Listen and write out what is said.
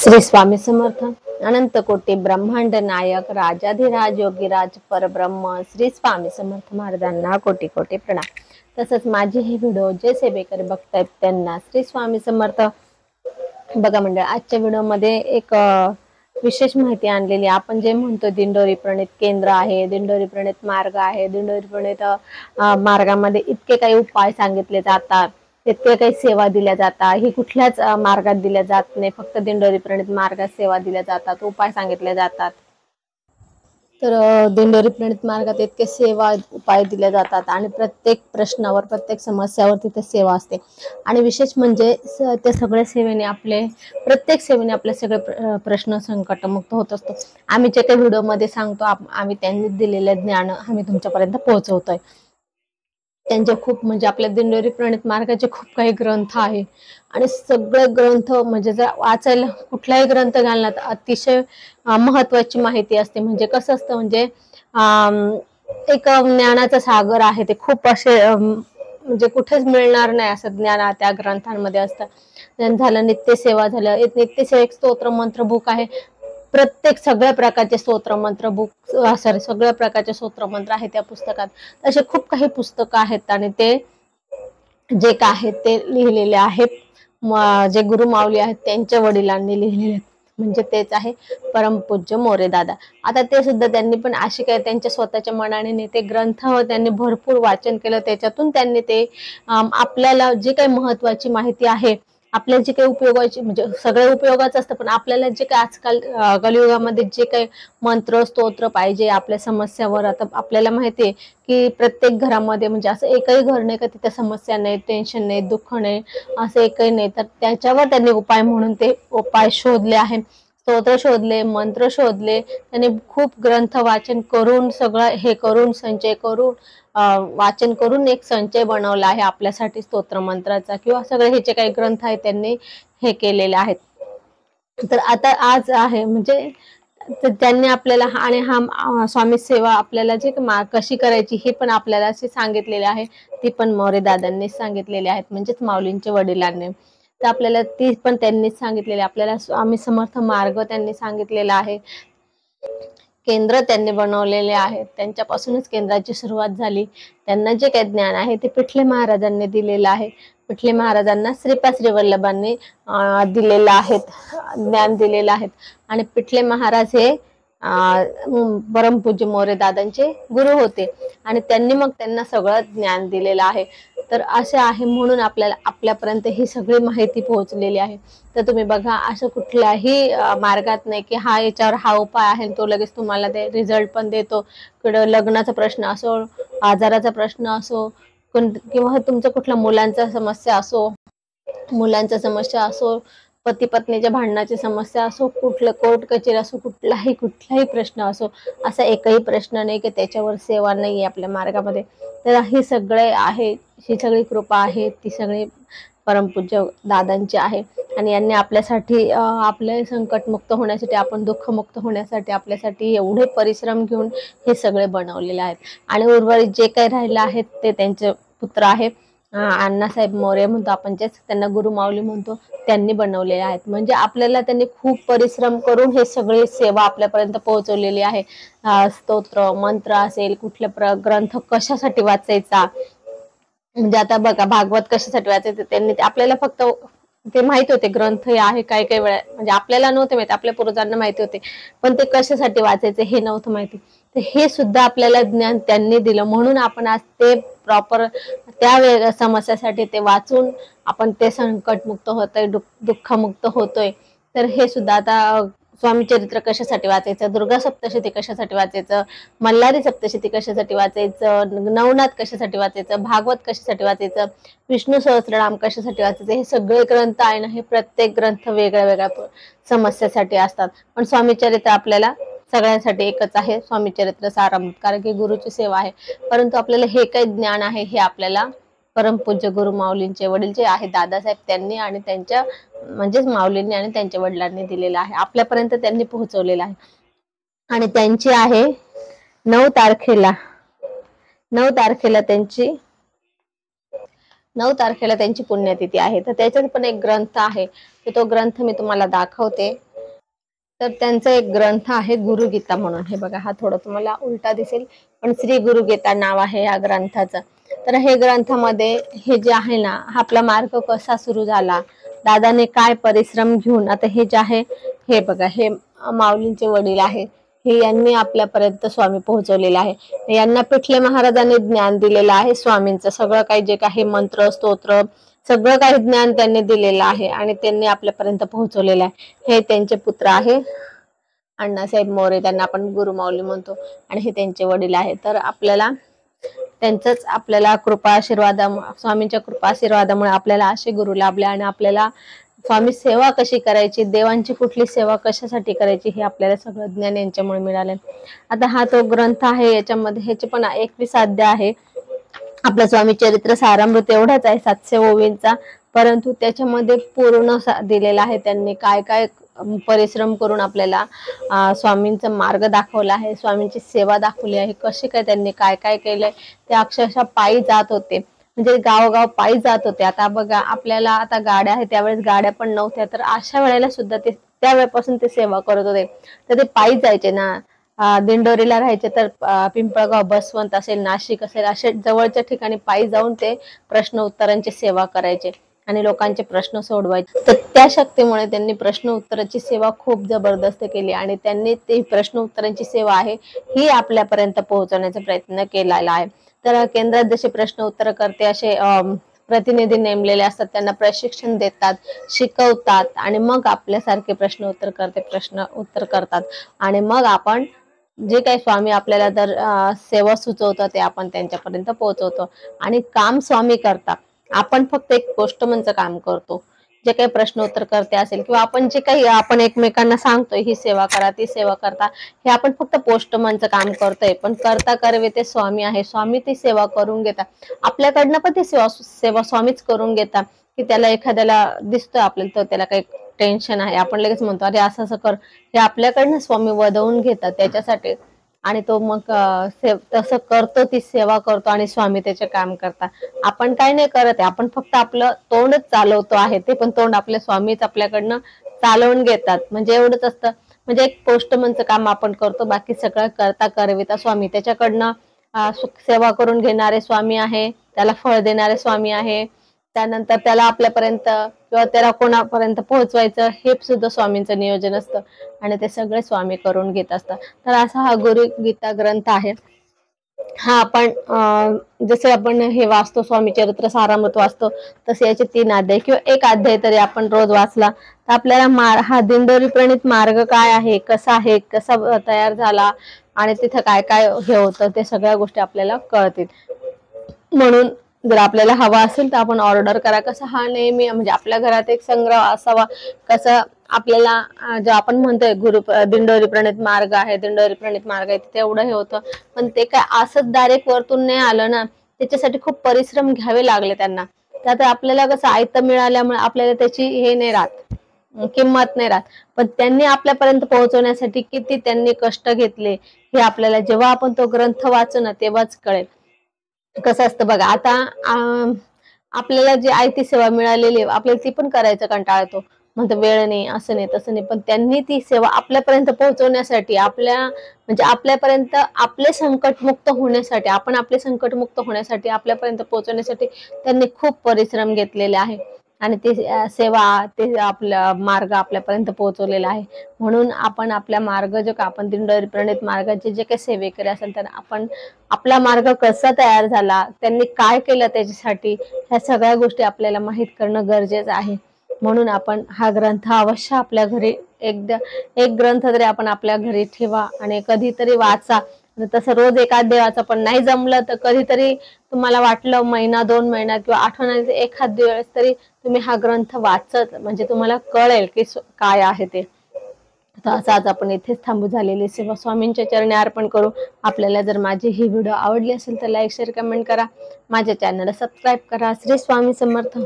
श्री स्वामी समर्थ. अनंत कोटी ब्रह्मांड नायक राजाधिराज योगीराज परब्रह्म श्री स्वामी समर्थ महाराजांना कोटी कोटी प्रणाम. तसंच माझे हे व्हिडिओ जे सेवेकरी बघतायत त्यांना श्री स्वामी समर्थ. बघा मंडळ, आजच्या व्हिडिओमध्ये एक विशेष माहिती आणलेली. आपण जे म्हणतो दिंडोरी प्रणित केंद्र आहे, दिंडोरी प्रणित मार्ग आहे, दिंडोरी प्रणित मार्गामध्ये इतके काही उपाय सांगितले जातात, इतके काही सेवा दिल्या जातात. ही कुठल्याच मार्गात दिल्या जात नाही, फक्त दिंडोरी प्रणित मार्गात सेवा दिल्या जातात, उपाय सांगितले जातात. तर दिंडोरी प्रणित मार्गात इतके सेवा उपाय दिले जातात आणि प्रत्येक प्रश्नावर, प्रत्येक समस्यावर तिथे सेवा असते. आणि विशेष म्हणजे त्या सगळ्या सेवेने प्रत्येक सेवेने आपले सगळे प्रश्न संकटमुक्त होत असतो. आम्ही जे काही व्हिडिओमध्ये सांगतो, आम्ही त्यांनी दिलेले ज्ञान आम्ही तुमच्यापर्यंत पोहोचवतोय. त्यांचे खूप म्हणजे आपल्या दिंडोरी प्रणित मार्गाचे खूप काही ग्रंथ आहे आणि सगळे ग्रंथ म्हणजे जर वाचायला कुठलाही ग्रंथ घालण्यात अतिशय महत्वाची माहिती असते. म्हणजे कसं असतं, म्हणजे एक ज्ञानाचा सागर आहे ते. खूप असे म्हणजे कुठेच मिळणार नाही असं ज्ञान त्या ग्रंथांमध्ये असतं. झालं नित्यसेवा, झालं नित्यसेवा एक स्तोत्र मंत्र बुक आहे. प्रत्येक सगळ्या प्रकारचे स्तोत्र मंत्र बुक सगळ्या प्रकारचे स्तोत्र मंत्र आहे त्या पुस्तकात. असे खूप काही पुस्तकं आहेत आणि ते जे काय आहेत ते लिहिलेले आहेत जे गुरु माऊली आहेत त्यांच्या वडिलांनी लिहिलेले, म्हणजे तेच आहे परमपूज्य मोरे दादा. आता ते सुद्धा त्यांनी पण अशी काय त्यांच्या स्वतःच्या मनाने ते ग्रंथ त्यांनी भरपूर वाचन केलं. त्याच्यातून त्यांनी ते आपल्याला जे काही महत्वाची माहिती आहे, आपल्याला जे काही उपयोगाची, म्हणजे सगळं उपयोगाचं असतं, पण आपल्याला जे काही आजकाल कलियुगामध्ये जे काही मंत्र स्तोत्र पाहिजे आपल्या समस्यावर. आता आपल्याला माहिती आहे की प्रत्येक घरामध्ये म्हणजे असं एकही घर नाही का तिथे समस्या नाही, टेन्शन नाही, दुःख नाही, असं एकही नाही. तर त्याच्यावर त्यांनी उपाय म्हणून ते उपाय शोधले आहे, स्तोत्र शोधले, मंत्र शोधले. त्यांनी खूप ग्रंथ वाचन करून सगळं हे करून संचय करून वाचन करून एक संचय बनवला आहे आपल्यासाठी स्तोत्र मंत्राचा, किंवा सगळे हे जे काही ग्रंथ आहेत त्यांनी हे केलेले आहेत. तर आता आज आहे म्हणजे त्यांनी आपल्याला आणि हा स्वामी सेवा आपल्याला जे कशी करायची हे पण आपल्याला असे सांगितलेले आहे. ती पण मोरे दादांनी सांगितलेले आहेत, म्हणजेच माऊलींच्या वडिलांनी. तर आपल्याला ती पण त्यांनीच सांगितलेली. आपल्याला स्वामी समर्थ मार्ग त्यांनी सांगितलेला आहे, केंद्र त्यांनी बनवलेले आहेत. त्यांच्यापासूनच केंद्राची सुरुवात झाली. त्यांना जे काही ज्ञान आहे ते पिठले महाराजांनी दिलेलं आहे. पिठले महाराजांना श्रीपाद श्री वल्लभांनी दिलेलं आहेत, ज्ञान दिलेलं आहे. आणि पिठले महाराज हे परमपूज्य मोरे दादांचे गुरु होते आणि त्यांनी मग त्यांना सगळं ज्ञान दिलेलं आहे. तर असे आहे म्हणून आपल्यापर्यंत ही सगळी माहिती पोहोचलेली आहे. तर तुम्ही बघा, असं कुठल्याही मार्गात नाही की याच्यावर हा उपाय आहे तो लगेच तुम्हाला ते रिझल्ट पण देतो. लग्नाचा प्रश्न असो, आजाराचा प्रश्न असो, किंवा तुमचं कुठल्या मुलांचा समस्या असो, पती पत्नीच्या भांडणाची समस्या असो, कुठलं कोर्ट कचेरी असो, कुठलाही प्रश्न असो, असा एकही प्रश्न नाही की त्याच्यावर सेवा नाही आपल्या मार्गामध्ये. तर ही सगळे आहे, ही सगळी कृपा आहे ती सगळी परमपूज्य दादांची आहे. आणि यांनी आपल्यासाठी आपले संकटमुक्त होण्यासाठी, आपण दुःखमुक्त होण्यासाठी आपल्यासाठी एवढे परिश्रम घेऊन हे सगळे बनवलेले आहेत. आणि उर्वरित जे काही राहिलं आहे ते त्यांचे पुत्र आहे अण्णासाहेब मोरे म्हणतो आपण, जेच त्यांना गुरु माऊली म्हणतो, त्यांनी बनवलेले आहेत. म्हणजे आपल्याला त्यांनी खूप परिश्रम करून हे सगळे सेवा आपल्यापर्यंत पोहोचवलेली आहे. स्तोत्र मंत्र असेल, कुठले ग्रंथ कशासाठी वाचायचा, म्हणजे आता बघा भागवत कशासाठी वाचायचं त्यांनी आपल्याला फक्त ते माहिती होते. ग्रंथ हे आहे काही काही वेळा म्हणजे आपल्याला नव्हते माहिती, आपल्या पूर्वजांना माहिती होते, पण ते कशासाठी वाचायचे हे नव्हतं माहिती. तर हे सुद्धा आपल्याला ज्ञान त्यांनी दिलं, म्हणून आपण आज ते प्रॉपर त्या समस्यासाठी ते वाचून आपण ते संकटमुक्त होतोय, दुःखमुक्त होतोय. तर हे सुद्धा आता स्वामी चरित्र कशासाठी वाचायचं, दुर्गा सप्तशती कशासाठी वाचायचं, मल्हारी सप्तशती कशासाठी वाचायचं, नवनाथ कशासाठी वाचायचं, भागवत कशासाठी वाचायचं, विष्णू सहस्त्रनाम कशासाठी वाचायचं, हे सगळे ग्रंथ आहे ना, हे प्रत्येक ग्रंथ वेगळ्या वेगळ्या समस्यासाठी असतात. पण स्वामी चरित्र आपल्याला सगळ्यांसाठी एकच आहे, स्वामी चरित्र सारामृत, कारण की गुरुची सेवा आहे. परंतु आपल्याला हे काही ज्ञान आहे हे आपल्याला परमपूज्य गुरु माऊलींचे वडील जे आहे दादासाहेब त्यांनी आणि त्यांच्या म्हणजेच माऊलींनी आणि त्यांच्या वडिलांनी दिलेलं आहे, आपल्यापर्यंत त्यांनी पोहोचवलेलं आहे. आणि त्यांची आहे 9 तारखेला त्यांची पुण्यतिथी आहे. तर त्याच्यात पण एक ग्रंथ आहे, तर तो ग्रंथ मी तुम्हाला दाखवते. तर त्यांचा एक ग्रंथ आहे गुरुगीता म्हणून. हे बघा, हा थोडा तुम्हाला उलटा दिसेल, पण श्री गुरुगीता नाव आहे या ग्रंथाचं. तर हे ग्रंथामध्ये हे जे आहे ना, आपला मार्ग कसा सुरू झाला, दादाने काय परिश्रम घेऊन, आता हे जे आहे हे बघा, हे माऊलींचे वडील आहे, हे यांनी आपल्यापर्यंत स्वामी पोहोचवलेलं आहे. यांना पिठले महाराजांनी ज्ञान दिलेलं आहे स्वामींचं. सगळं काही जे काही मंत्र स्तोत्र सगळं काही ज्ञान त्यांनी दिलेलं आहे आणि त्यांनी आपल्यापर्यंत पोहोचवलेलं आहे. हे त्यांचे पुत्र आहे अण्णासाहेब मोरे, त्यांना आपण गुरुमाऊली म्हणतो, आणि हे त्यांचे वडील आहे. तर आपल्याला त्यांचंच आपल्याला कृपा आशीर्वादामुळे, स्वामींच्या कृपा आशीर्वादामुळे आपल्याला असे गुरु लाभले आणि आपल्याला स्वामी सेवा कशी करायची, देवांची कुठली सेवा कशासाठी करायची, हे आपल्याला सगळं ज्ञान यांच्यामुळे मिळाले. आता हा तो ग्रंथ आहे, याच्यामध्ये ह्याचे पण 21 अध्याय आहे. आपलं स्वामी चरित्र सारामृत एवढाच आहे 700 ओवींचा, परंतु त्याच्यामध्ये पूर्ण दिलेला आहे. त्यांनी काय काय परिश्रम करून आपल्याला स्वामींचा मार्ग दाखवला आहे, स्वामींची सेवा दाखवली आहे, कशी काय त्यांनी काय काय केलंय. ते अक्षरशः पायी जात होते, म्हणजे गावोगाव पायी जात होते. आता बघा, आपल्याला आता गाड्या आहेत, त्यावेळेस गाड्या पण नव्हत्या, तर अशा वेळेला सुद्धा ते त्यावेळेपासून ते सेवा करत होते. तर ते पायी जायचे ना, दिंडोरीला राहायचे तर पिंपळगाव, बसवंत असेल, नाशिक असेल, अशा जवळच्या ठिकाणी पायी जाऊन ते प्रश्न उत्तरांची सेवा करायचे आणि लोकांचे प्रश्न सोडवायचे. तर त्या शक्तीमुळे त्यांनी प्रश्न उत्तराची सेवा खूप जबरदस्त केली आणि त्यांनी ती प्रश्न उत्तरांची सेवा आहे ही आपल्यापर्यंत पोहोचवण्याचा प्रयत्न केलेला आहे. तर केंद्रात जसे प्रश्न उत्तर करते असे प्रतिनिधी नेमलेले असतात, त्यांना प्रशिक्षण देतात, शिकवतात आणि मग आपल्यासारखे प्रश्न उत्तर करतात आणि मग आपण जे काही स्वामी आपल्याला जर सेवा सुचवतात ते आपण त्यांच्यापर्यंत पोहोचवतो आणि काम स्वामी करतात. आपण फक्त एक पोस्टमनचं काम करतो. जे काही प्रश्न उत्तर करते असेल किंवा आपण जे काही आपण एकमेकांना सांगतोय ही सेवा करा ती सेवा करता, हे आपण फक्त पोस्टमनचं काम करतोय, पण करता करवे ते स्वामी आहे. स्वामी ती सेवा करून घेतात. आपल्याकडनं पण ती सेवा स्वामीच करून घेतात. की त्याला एखाद्याला दिसतोय आपल्याला तर त्याला काही टेन्शन आहे, आपण लगेच म्हणतो अरे असं असं कर, हे आपल्याकडनं स्वामी वदवून घेतात त्याच्यासाठी आणि तो मग तसं करतो, ती सेवा करतो आणि स्वामी त्याचे काम करतात. आपण काय नाही करत आहे, आपण फक्त आपलं तोंडच चालवतो आहे, ते पण तोंड आपल्या स्वामीच आपल्याकडनं चालवून घेतात. म्हणजे एवढंच असतं, म्हणजे एक पोस्टमनचं काम आपण करतो, बाकी सगळं करता करविता स्वामी. त्याच्याकडनं सेवा करून घेणारे स्वामी आहे, त्याला फळ देणारे स्वामी आहे, त्यानंतर त्याला आपल्यापर्यंत किंवा त्याला कोणापर्यंत पोहोचवायचं हे सुद्धा स्वामींचं नियोजन असतं आणि ते सगळे स्वामी करून घेत असतात. तर असा हा गुरुगीता ग्रंथ आहे. हा आपण जसे आपण हे वाचतो, स्वामी चरित्र सारामृत वाचतो, तसे याचे 3 अध्याय किंवा एक अध्याय तरी आपण रोज वाचला तर आपल्याला हा दिंडोरी प्रणित मार्ग काय आहे, कसा आहे, कसा तयार झाला आणि तिथं काय काय हे होतं, ते सगळ्या गोष्टी आपल्याला कळतील. म्हणून जर आपल्याला हवा असेल तर आपण ऑर्डर करा. कसं हा नेहमी म्हणजे आपल्या घरात एक संग्रह असावा. कसं आपल्याला जो आपण म्हणतोय दिंडोरी प्रणित मार्ग आहे, दिंडोरी प्रणित मार्ग आहे, तेवढं हे होतं, पण ते काय असंच डायरेक्ट वरतून नाही आलं ना, त्याच्यासाठी खूप परिश्रम घ्यावे लागले त्यांना. त्यात आपल्याला कसं आयतं मिळाल्यामुळे आपल्याला त्याची हे नाही राहत, किंमत नाही राहत, पण त्यांनी आपल्यापर्यंत पोहोचवण्यासाठी किती त्यांनी कष्ट घेतले हे आपल्याला जेव्हा आपण तो ग्रंथ वाचू ना तेव्हाच कळेल. कसं असतं बघा, आता आपल्याला जी आयती सेवा मिळालेली आपल्याला ती पण करायचं कंटाळतो, म्हणतो वेळ नाही, असं नाही तसं नाही, पण त्यांनी ती सेवा आपल्यापर्यंत पोहोचवण्यासाठी म्हणजे आपल्यापर्यंत आपले संकटमुक्त होण्यासाठी, आपण आपले संकटमुक्त होण्यासाठी आपल्यापर्यंत पोहोचवण्यासाठी त्यांनी खूप परिश्रम घेतलेले आहे आणि ती सेवा ते आपला मार्ग आपल्यापर्यंत पोहोचवलेला आहे. म्हणून आपण आपल्या मार्ग जो का आपण दिंडोरी प्रणित मार्गाचे जे काही सेवेकरी असेल तर आपण आपला मार्ग कसा तयार झाला, त्यांनी काय केलं त्याच्यासाठी, ह्या सगळ्या गोष्टी आपल्याला माहित करणं गरजेचं आहे. म्हणून आपण हा ग्रंथ अवश्य आपल्या घरी एक ग्रंथ तरी आपण आपल्या घरी ठेवा आणि कधीतरी वाचा. तसं रोज एखाद देवाचं पण नाही जमलं तर कधीतरी तुम्हाला वाटलं महिना 2 महिन्यात किंवा आठवड्यात एखाद दिवस तरी तुम्ही हा ग्रंथ वाचत म्हणजे तुम्हाला कळेल की काय आहे ते. तर असं आज आपण इथेच थांबू. झालेली सेवा स्वामींच्या चरणी अर्पण करू. आपल्याला जर माझी ही व्हिडिओ आवडली असेल तर लाईक शेअर कमेंट करा. माझ्या चॅनलला सबस्क्राईब करा. श्री स्वामी समर्थ.